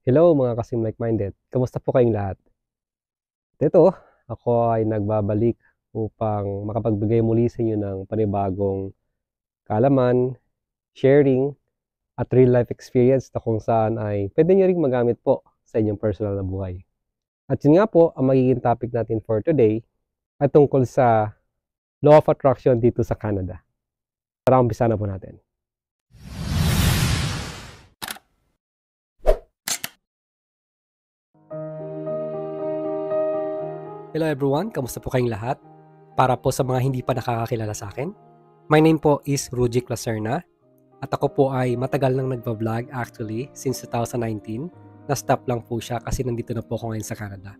Hello mga kasim like-minded, kamusta po kayong lahat? Ito, ako ay nagbabalik upang makapagbigay muli sa inyo ng panibagong kaalaman, sharing, at real life experience na kung saan ay pwede nyo ring magamit po sa inyong personal na buhay. At yun nga po, ang magiging topic natin for today ay tungkol sa Law of Attraction dito sa Canada. Tara, umpisa na po natin. Hello everyone, kamusta po kayong lahat? Para po sa mga hindi pa nakakakilala sa akin, my name po is Rujic Lacerna at ako po ay matagal nang nagbablog actually since 2019. Na-stop lang po siya kasi nandito na po ako ngayon sa Canada.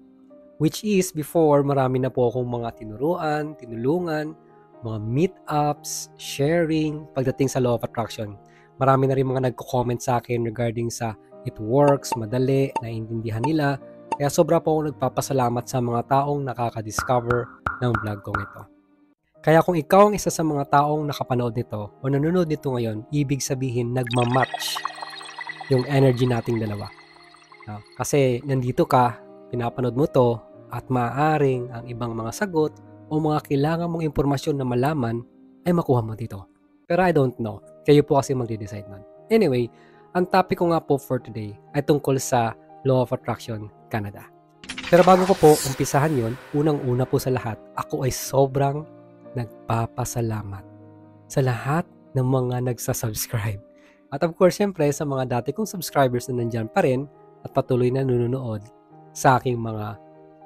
Which is before marami na po akong mga tinuruan, tinulungan, mga meetups, sharing pagdating sa Law of Attraction. Marami na rin mga nagko-comment sa akin regarding sa it works, madali, naiintindihan nila. Kaya sobra po ako nagpapasalamat sa mga taong nakaka-discover ng vlog kong ito. Kaya kung ikaw ang isa sa mga taong nakapanood nito o nanonood nito ngayon, ibig sabihin nagmamatch yung energy nating dalawa. Kasi nandito ka, pinapanood mo to, at maaaring ang ibang mga sagot o mga kailangan mong impormasyon na malaman ay makuha mo dito. Pero I don't know. Kayo po kasi magde-decide nun. Anyway, ang topic ko nga po for today ay tungkol sa Law of Attraction Canada. Pero bago ko po umpisahan yon, unang-una po sa lahat, ako ay sobrang nagpapasalamat sa lahat ng mga nagsasubscribe. At of course, syempre, sa mga dati kong subscribers na nandyan pa rin at patuloy na nanonood sa aking mga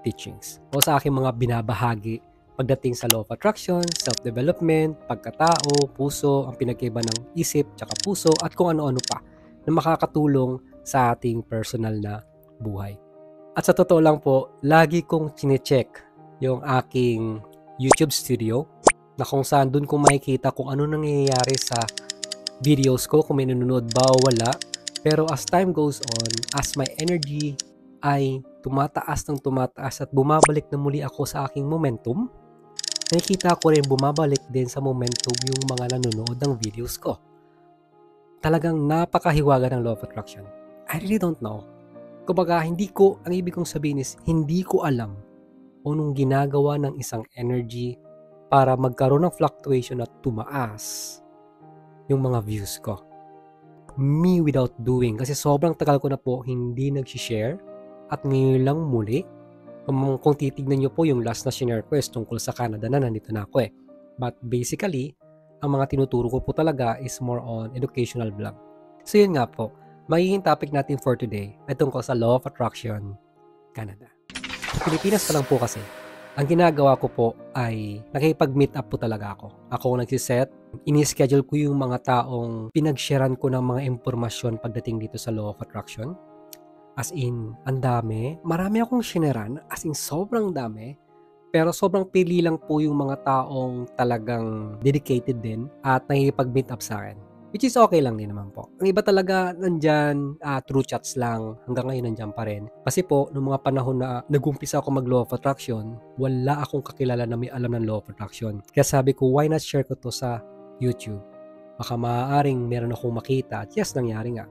teachings o sa aking mga binabahagi pagdating sa Law of Attraction, self-development, pagkatao, puso, ang pinagkaiba ng isip, tsaka puso, at kung ano-ano pa na makakatulong sa ating personal na buhay. At sa totoo lang po, lagi kong chinecheck yung aking YouTube studio na kung saan dun ko makikita kung ano nangyayari sa videos ko, kung may nanonood ba o wala. Pero as time goes on, as my energy ay tumataas ng tumataas at bumabalik na muli ako sa aking momentum, nakikita ko rin bumabalik din sa momentum yung mga nanonood ng videos ko. Talagang napakahiwaga ng Law of Attraction. I really don't know. Kumbaga, ang ibig kong sabihin is, hindi ko alam anong ginagawa ng isang energy para magkaroon ng fluctuation at tumaas yung mga views ko. Me without doing. Kasi sobrang tagal ko na po hindi nag-share at ngayon lang muli. Kung titignan nyo po yung last na share ko is tungkol sa Canada na nandito na ako eh. But basically, ang mga tinuturo ko po talaga is more on educational vlog. So yun nga po, magiging topic natin for today ay tungkol sa Law of Attraction Canada. Sa Pilipinas pa lang po kasi, ang ginagawa ko po ay nakikipag-meet up po talaga ako. Ako ang nagsiset, ini-schedule ko yung mga taong pinag-sharean ko ng mga impormasyon pagdating dito sa Law of Attraction. As in, ang dami. Marami akong shineran, as in sobrang dami. Pero sobrang pili lang po yung mga taong talagang dedicated din at nakikipag-meet up sa akin. Which is okay lang din naman po. Ang iba talaga nandyan, through chats lang, hanggang ngayon nandyan pa rin. Kasi po, noong mga panahon na nag-umpisa ako mag-Law of Attraction, wala akong kakilala na may alam ng Law of Attraction. Kaya sabi ko, why not share ko to sa YouTube? Baka maaaring meron akong makita at yes, nangyari nga.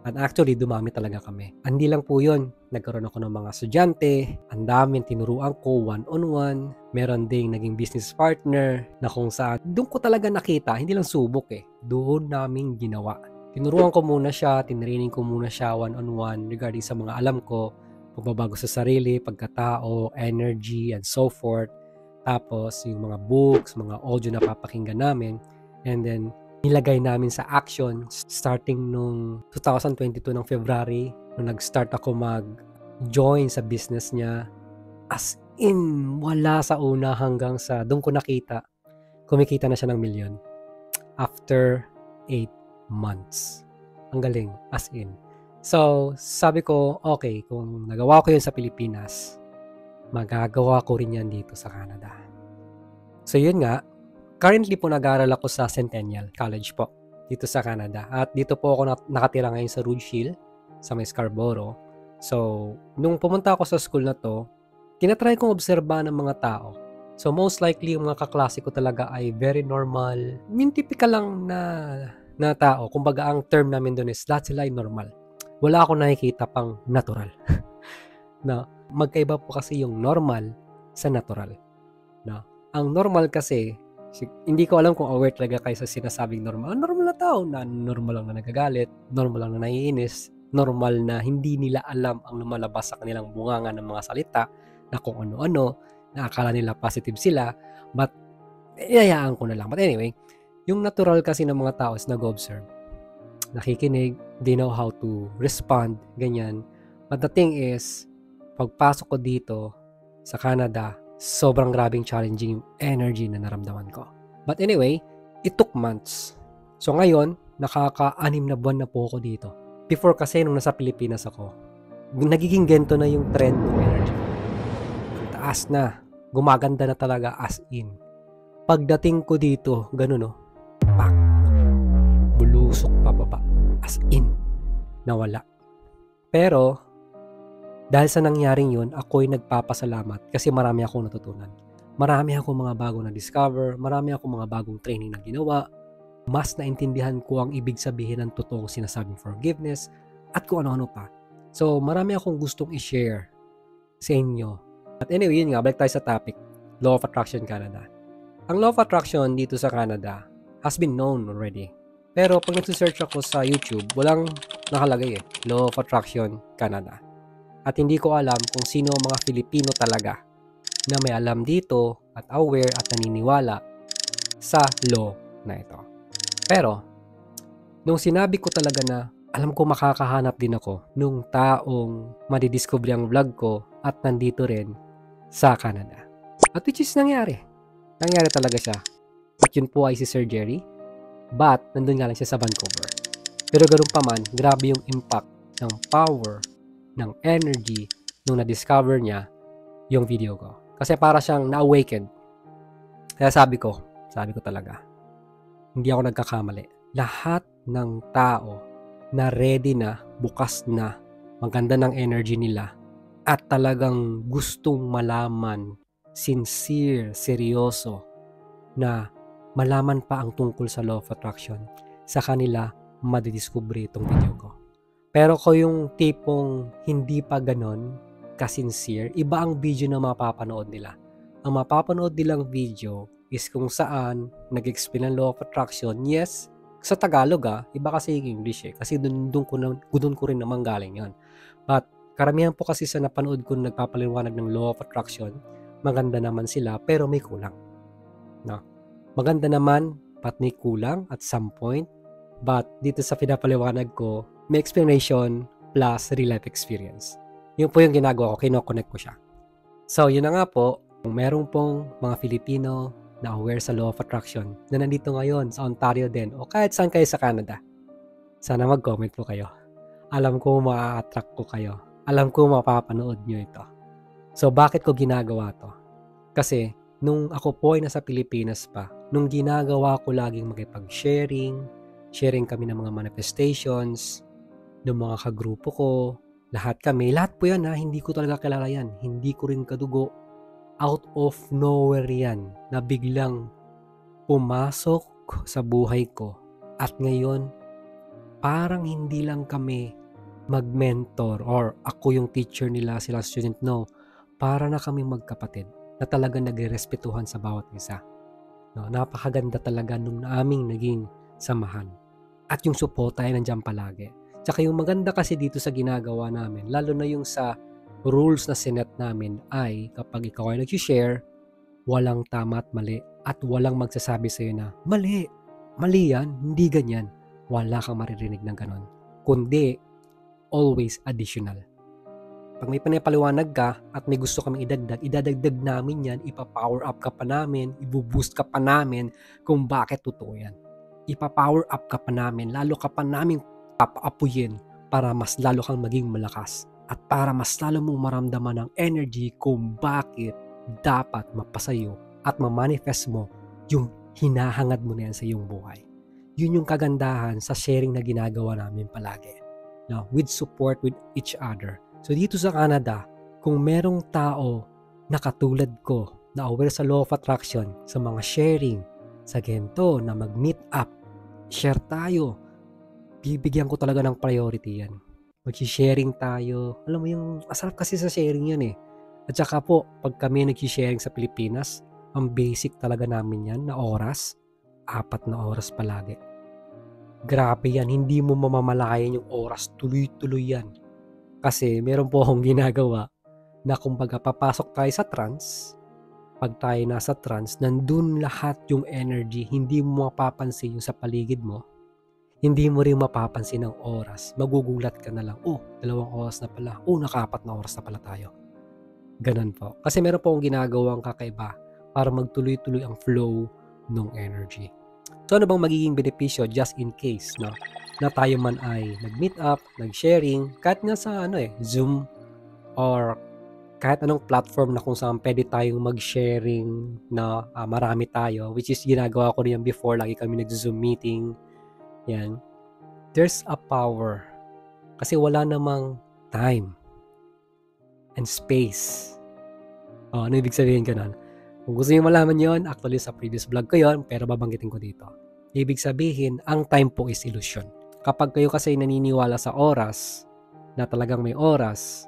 At actually, dumami talaga kami. Hindi lang po yun. Nagkaroon ako ng mga estudyante, ang daming tinuruan ko one-on-one. Meron ding naging business partner na kung saan doon ko talaga nakita, hindi lang subok eh. Doon namin ginawa. Tinuruan ko muna siya, tinraining ko muna siya one-on-one regarding sa mga alam ko, pagbabago sa sarili, pagkatao, energy, and so forth. Tapos, yung mga books, mga audio na papakinggan namin. And then, nilagay namin sa action starting nung 2022 ng February nung nag-start ako mag-join sa business niya. As in, wala sa una hanggang sa doon ko nakita, kumikita na siya ng milyon after 8 months. Ang galing, as in. So, sabi ko, okay, kung nagawa ko yun sa Pilipinas, magagawa ko rin yan dito sa Canada. So, yun nga, currently po nag-aaral ako sa Centennial College po dito sa Canada. At dito po ako nakatira ngayon sa Rouge Hill sa may Scarborough. So, nung pumunta ako sa school na to, tinatry kong obserbahan ng mga tao. So, most likely yung mga kaklase ko talaga ay very normal. Yung typical lang na tao. Kumbaga, ang term namin doon is lahat sila ay normal. wala akong nakikita pang natural. Na magkaiba po kasi yung normal sa natural. Na ang normal kasi, hindi ko alam kung aware talaga kayo sa sinasabing normal. Normal na tao na normal lang na nagagalit, normal lang na naiinis, normal na hindi nila alam ang lumalabas sa kanilang bunganga ng mga salita na kung ano-ano, na akala nila positive sila, but inayaan ko na lang. But anyway, yung natural kasi ng mga tao is nag-observe, nakikinig, they know how to respond, ganyan. But the thing is, pagpasok ko dito sa Canada, sobrang grabing challenging yung energy na naramdaman ko. But anyway, it took months. So ngayon, nakaka-6 na buwan na po ako dito. Before kasi, nung nasa Pilipinas ako, nagiging gento na yung trend ng energy. Ang taas na. Gumaganda na talaga as in. Pagdating ko dito, ganun no, pak, bulusok pababa. As in, nawala. Pero, dahil sa nangyaring yun, ako'y nagpapasalamat kasi marami akong natutunan. Marami akong mga bagong na-discover, marami akong mga bagong training na ginawa, mas naintindihan ko ang ibig sabihin ng totoong sinasabing forgiveness, at kung ano-ano pa. So, marami akong gustong i-share sa inyo. At anyway, yun nga, balik tayo sa topic, Law of Attraction Canada. Ang Law of Attraction dito sa Canada has been known already. Pero pag nagsisearch ako sa YouTube, walang nakalagay Law of Attraction Canada. At hindi ko alam kung sino ang mga Filipino talaga na may alam dito at aware at naniniwala sa law na ito. Pero, nung sinabi ko talaga na alam ko makakahanap din ako nung taong madidiscover ang vlog ko at nandito rin sa Canada. At which is nangyari. Nangyari talaga siya. At yun po ay si Sir Jerry. But, nandun nga lang siya sa Vancouver. Pero ganun pa man, grabe yung impact ng power, ng energy nung na-discover niya yung video ko. Kasi para siyang na-awakened. Kaya sabi ko talaga, hindi ako nagkakamali. Lahat ng tao na ready na, bukas na, maganda ng energy nila, at talagang gustong malaman, sincere, seryoso, na malaman pa ang tungkol sa Law of Attraction, sa kanila madidiscover itong video ko. Pero kung yung tipong hindi pa ganon ka-sincere, iba ang video na mapapanood nila. Ang mapapanood nilang video is kung saan nag-explain ng Law of Attraction. Yes, sa Tagalog iba kasi yung English kasi doon ko rin naman galing yon. But karamihan po kasi sa napanood ko na nagpapaliwanag ng Law of Attraction, maganda naman sila pero may kulang. No? Maganda naman but may kulang at some point. But dito sa pinapaliwanag ko, may explanation plus real life experience. Yun po yung ginagawa ko, kinoconnect ko siya. So yun na nga po, kung meron pong mga Filipino na aware sa Law of Attraction na nandito ngayon sa Ontario din o kahit saan kayo sa Canada, sana mag-comment po kayo. Alam ko ma-attract ko kayo. Alam ko mapapanood nyo ito. So bakit ko ginagawa to? Kasi nung ako po ay nasa Pilipinas pa, nung ginagawa ko laging makipag-sharing kami ng mga manifestations, ng mga kagrupo ko, lahat po yan hindi ko talaga kilala yan. Hindi ko rin kadugo. Out of nowhere yan na biglang pumasok sa buhay ko. At ngayon, parang hindi lang kami mag-mentor or ako yung teacher nila, sila student, no. Para na kami magkapatid na talaga nagrespetuhan sa bawat isa. No, napakaganda talaga nung aming naging samahan. At yung support ay nandiyan palagi. Tsaka yung maganda kasi dito sa ginagawa namin, lalo na yung sa rules na sinet namin ay kapag ikaw ay nag-share, walang tama at mali at walang magsasabi sa'yo na mali yan, hindi ganyan. Wala kang maririnig ng ganon. Kundi, always additional. Pag may pinapaliwanag ka at may gusto kaming idadagdag namin yan, ipa-power up ka pa namin, ibuboost ka pa namin kung bakit totoo yan. Ipa-power up ka pa namin, lalo ka pa namin papaapuyin para mas lalo kang maging malakas at para mas lalo mong maramdaman ang energy kung bakit dapat mapasayo at ma-manifest mo yung hinahangad mo na yan sa iyong buhay. Yun yung kagandahan sa sharing na ginagawa namin palagi. Now, with support with each other. So dito sa Canada, kung merong tao na katulad ko na aware sa Law of Attraction, sa mga sharing, sa ganito na mag-meet up, share tayo, bibigyan ko talaga ng priority yan. Magsi-sharing tayo. Alam mo yung masarap kasi sa sharing yan eh. At saka po, pag kami nagsi-sharing sa Pilipinas, ang basic talaga namin yan na oras, 4 na oras palagi. Grabe yan, hindi mo mamamalayan yung oras, tuloy-tuloy yan. Kasi meron po akong ginagawa na kumbaga papasok tayo sa trance. Pag tayo nasa trance, nandun lahat yung energy, hindi mo mapapansin yung sa paligid mo. Hindi mo rin mapapansin ang oras. Magugulat ka na lang, 2 oras na pala. Naka-4 na oras na pala tayo. Ganun po. Kasi meron po akong ginagawang kakaiba para magtuloy-tuloy ang flow ng energy. So ano bang magiging benepisyo just in case, no? Na tayo man ay nag-meet up, nag-sharing, kahit nga sa Zoom or kahit anong platform na kung saan pwede tayong mag-sharing na marami tayo, which is ginagawa ko rin yan before, lagi kami nag-Zoom meeting, yan. There's a power kasi wala namang time and space. Ano ibig sabihin ka nun? Kung gusto niyo malaman yon, actually sa previous vlog ko yon, pero babanggitin ko dito. Ibig sabihin, ang time po is illusion. Kapag kayo kasi naniniwala sa oras, na talagang may oras,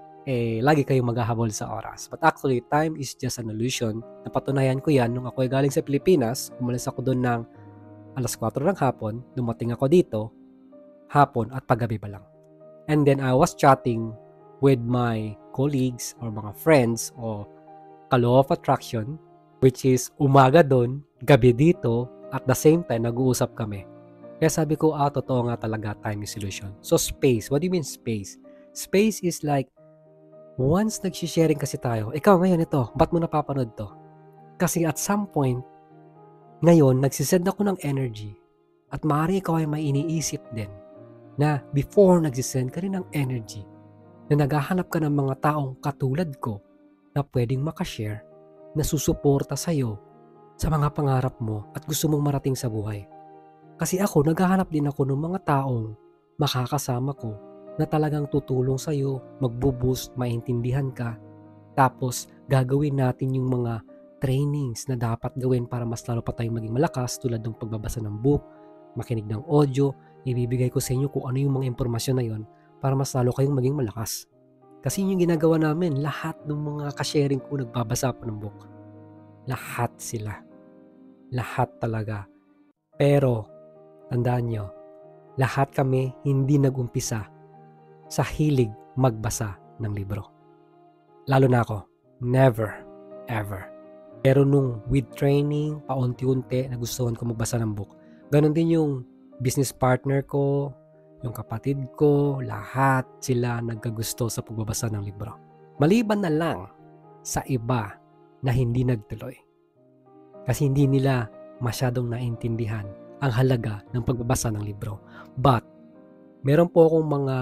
lagi kayong maghahabol sa oras. But actually, time is just an illusion. Napatunayan ko yan nung ako ay galing sa Pilipinas. Umalis ako doon ng alas 4 ng hapon. Dumating ako dito, hapon at paggabi pa lang. And then I was chatting with my colleagues or mga friends o ka-law of attraction, which is umaga doon, gabi dito, at the same time, nag-uusap kami. Kaya sabi ko, totoo nga talaga, time is illusion. So space, what do you mean space? Space is like, once nag-sharing kasi tayo, ikaw ngayon ito, ba't mo napapanood to? Kasi at some point, ngayon, nagsisend ako ng energy, at maaari ikaw ay may iniisip din, na before nagsisend ka rin ng energy, na naghahanap ka ng mga taong katulad ko, na pwedeng makashare, na susuporta sa'yo, sa mga pangarap mo, at gusto mong marating sa buhay. Kasi ako, naghahanap din ako ng mga taong makakasama ko na talagang tutulong sa'yo, magbo-boost, maintindihan ka. Tapos, gagawin natin yung mga trainings na dapat gawin para mas lalo pa tayong maging malakas tulad ng pagbabasa ng book, makinig ng audio, ibibigay ko sa inyo kung ano yung mga impormasyon na yon para mas lalo kayong maging malakas. Kasi yun yung ginagawa namin, lahat ng mga ka-sharing ko nagbabasa pa ng book. Lahat sila. Lahat talaga. Pero, tandaan nyo, lahat kami hindi nag-umpisa sa hilig magbasa ng libro. Lalo na ako, never, ever. Pero nung with training, paunti-unti, nagustuhan ko magbasa ng book. Ganon din yung business partner ko, yung kapatid ko, lahat sila nagkagusto sa pagbabasa ng libro. Maliban na lang sa iba na hindi nagtuloy. Kasi hindi nila masyadong naintindihan ang halaga ng pagbabasa ng libro. But, meron po akong mga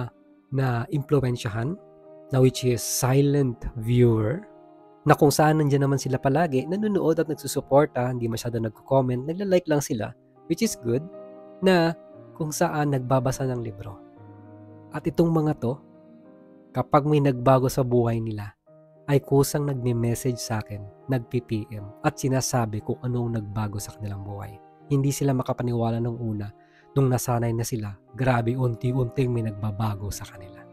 na-impluwensyahan na which is silent viewer na kung saan nandiyan naman sila palagi, nanonood at nagsusuporta, hindi masyadong nagko-comment, nagla-like lang sila, which is good, na kung saan nagbabasa ng libro. At itong mga to, kapag may nagbago sa buhay nila, ay kusang nagme-message sa akin, nagpi-PM, at sinasabi kung anong nagbago sa kanilang buhay. Hindi sila makapaniwala nung una, nung nasanay na sila, grabe unti-unting may nagbabago sa kanila.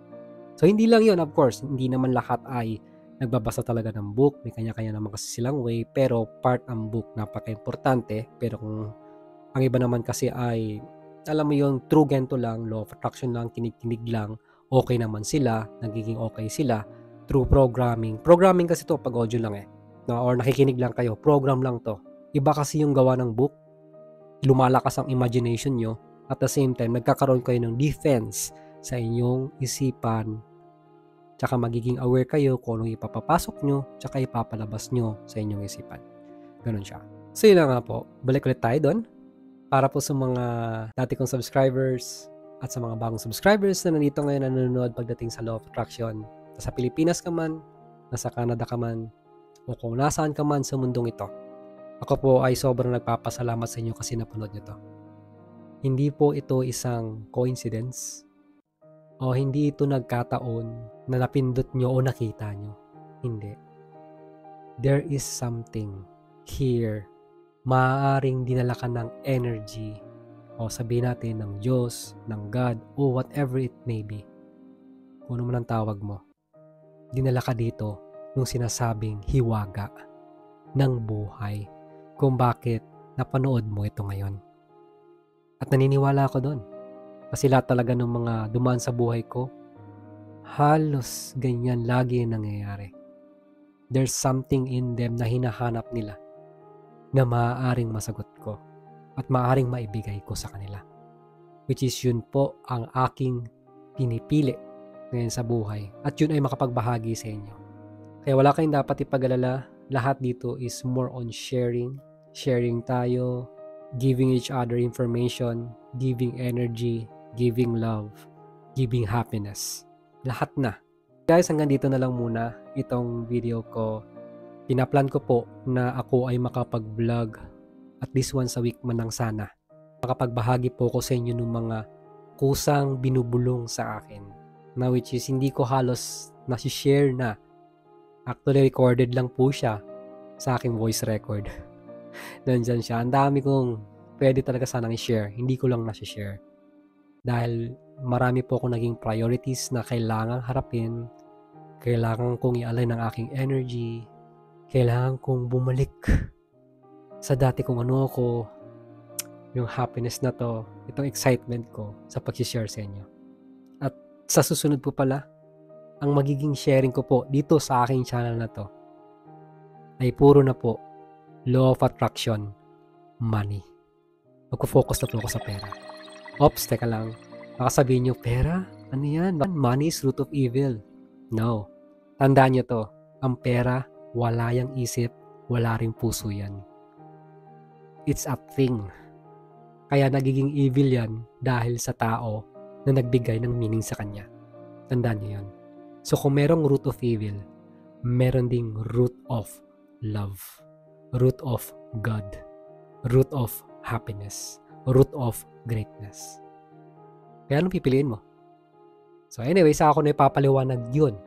So hindi lang yun, of course, hindi naman lahat ay nagbabasa talaga ng book, may kanya-kanya naman kasi silang way, pero part ang book, napaka-importante. Pero kung ang iba naman kasi ay, alam mo yung true ganito lang, law of attraction lang, kinig-kinig lang, okay naman sila, nagiging okay sila, through programming. Programming kasi to pag audio lang or nakikinig lang kayo, program lang to. Iba kasi yung gawa ng book, lumalakas ang imagination nyo, at the same time, nagkakaroon kayo ng defense sa inyong isipan, tsaka magiging aware kayo kung anong ipapapasok nyo, tsaka ipapalabas nyo sa inyong isipan. Ganun siya. So yun na nga po, balik ulit tayo doon. Para po sa mga dati kong subscribers at sa mga bagong subscribers na nandito ngayon nanonood pagdating sa Law of Attraction, nasa Pilipinas ka man, nasa Canada ka man, o kung nasaan ka man sa mundong ito, ako po ay sobrang nagpapasalamat sa inyo kasi napanood nyo to. Hindi po ito isang coincidence o hindi ito nagkataon na napindot nyo o nakita nyo. Hindi. There is something here. Maaaring dinala ka ng energy o sabihin natin ng Diyos, ng God, o whatever it may be. kung ano man ang tawag mo, dinala ka dito nung sinasabing hiwaga ng buhay kung bakit napanood mo ito ngayon. At naniniwala ako doon. Kasi lahat talaga ng mga dumaan sa buhay ko, halos ganyan lagi ang nangyayari. There's something in them na hinahanap nila na maaaring masagot ko at maaaring maibigay ko sa kanila. Which is yun po ang aking pinipili ngayon sa buhay. At yun ay makapagbahagi sa inyo. Kaya wala kayong dapat ipag-alala. Lahat dito is more on sharing. Sharing tayo, giving each other information, giving energy, giving love, giving happiness. Lahat na. Guys, hanggang dito na lang muna itong video ko. Pinaplan ko po na ako ay makapag-vlog at least once a week man lang sana. Makapagbahagi po ko sa inyo ng mga kusang binubulong sa akin. Na which is hindi ko halos nasi-share na. Actually, recorded lang po siya sa aking voice record. Nandyan siya. Ang dami kong pwede talaga sanang i-share. Hindi ko lang nasi-share. Dahil marami po akong naging priorities na kailangang harapin. Kailangan kong i-align ang aking energy. Kailangan kong bumalik sa dati kung ano ako. Yung happiness na to. Itong excitement ko sa pag-share sa inyo. At sa susunod po pala, ang magiging sharing ko po dito sa aking channel na to ay puro na po Law of Attraction, money. Magpo-focus na po ako sa pera. Ops, teka lang. Baka sabihin nyo, pera? Ano yan? Money is root of evil. No. Tandaan nyo to. Ang pera, wala yang isip, wala ring puso yan. It's a thing. Kaya nagiging evil yan dahil sa tao na nagbigay ng meaning sa kanya. Tandaan nyo yan. So kung merong root of evil, meron ding root of love. Root of God, root of happiness, root of greatness. Kaya anong pipiliin mo? So anyway, sa ako na ipapaliwanag yun.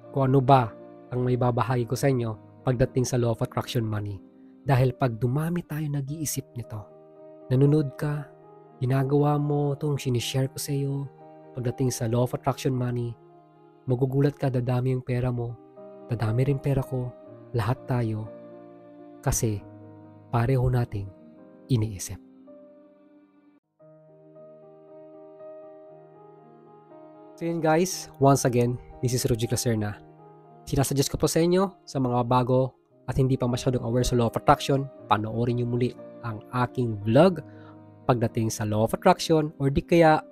Kung ano ba ang may babahagi ko sa inyo pagdating sa Law of Attraction money. Dahil pag dumami tayo nag-iisip nito, nanonood ka, ginagawa mo itong sinishare ko sa iyo, pagdating sa Law of Attraction money, magugulat ka, dadami yung pera mo, dadami rin pera ko, lahat tayo, kasi pareho nating iniisip. So yun guys, once again, this is Rudy Lacerna. Sinasuggest ko po sa inyo, sa mga bago at hindi pa masyadong aware sa Law of Attraction, panoorin nyo muli ang aking vlog pagdating sa Law of Attraction or di kaya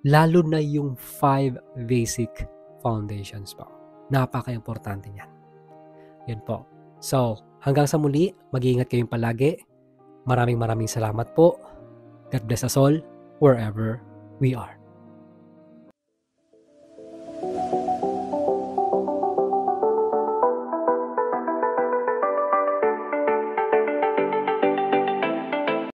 lalo na yung 5 basic foundations po. Napaka-importante niyan. Yun po. So, hanggang sa muli, mag-iingat kayong palagi. Maraming salamat po. God bless us all, wherever we are.